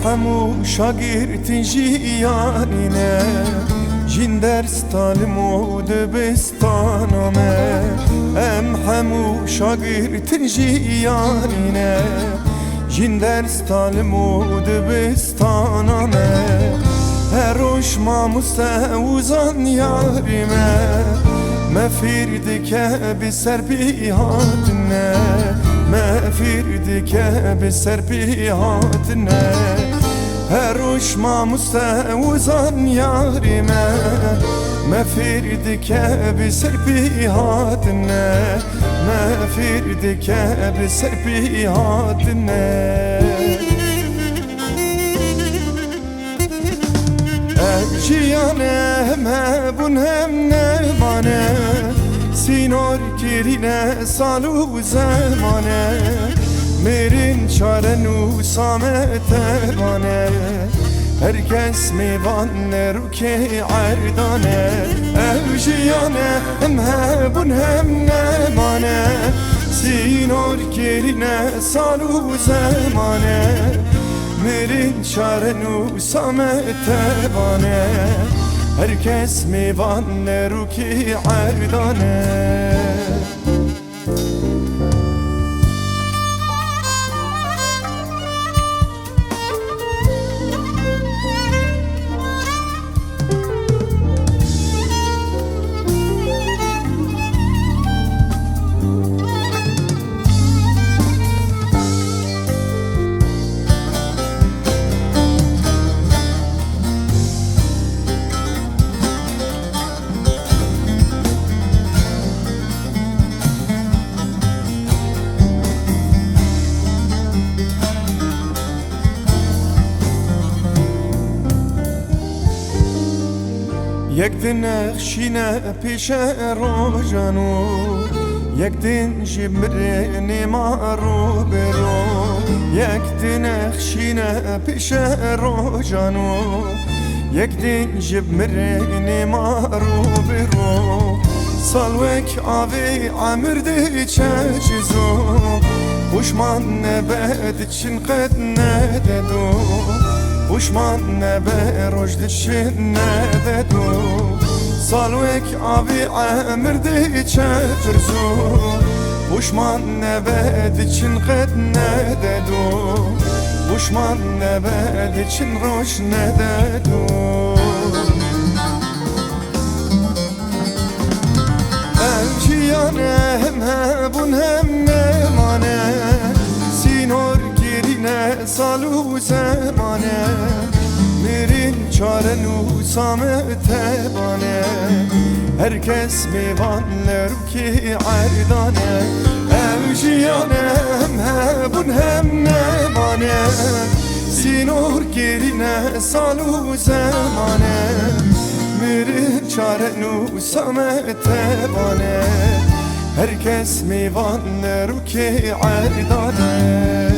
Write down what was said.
همو شاگرد جیانینه جین درس تعلیم و دبستانمه همو شاگرد جیانینه جین درس تعلیم و دبستانمه هر روش ما مستوزان یاریمه مفیرد که بسر بیهاتنه مفیرد که بسر بیهاتنه هر روش ما مستوزان یاریمه مفیرد که بسر بیهاتنه مفیرد که بسر بیهاتنه جیانه هم بون هم نمانه سینور کرینه سال و زمانه میرین چاره نو سامت بانه هرکس میوان رو که عردانه جیانه هم بون هم نمانه سینور کرینه سال و زمانه میرین چاره نو سامت بانه هرکس میوان رو که عردانه یک دن نخشینه پیش روزانو یک دن جمره ما رو برو یک دن نخشینه پیش روزانو یک دن جمره ما رو برو سالوک آوی عمرده چجزو پشمان نبد چن قد نددو پشمان نبه رجد شن نددو سالوک آبی عمرده چفرزو پشمان نبه چن قد نددو پشمان نبه چن روش نددو الجیانه هم بون هم نمانه سینور گرینه سالو زمانه میرین چاره نو سامت بانه هرکس میوان رو که عردانه اوجیانه هم بون هم نمانه سینور گرینه سالو زمانه میرین چاره نو سامت بانه هرکس میوان رو که عردانه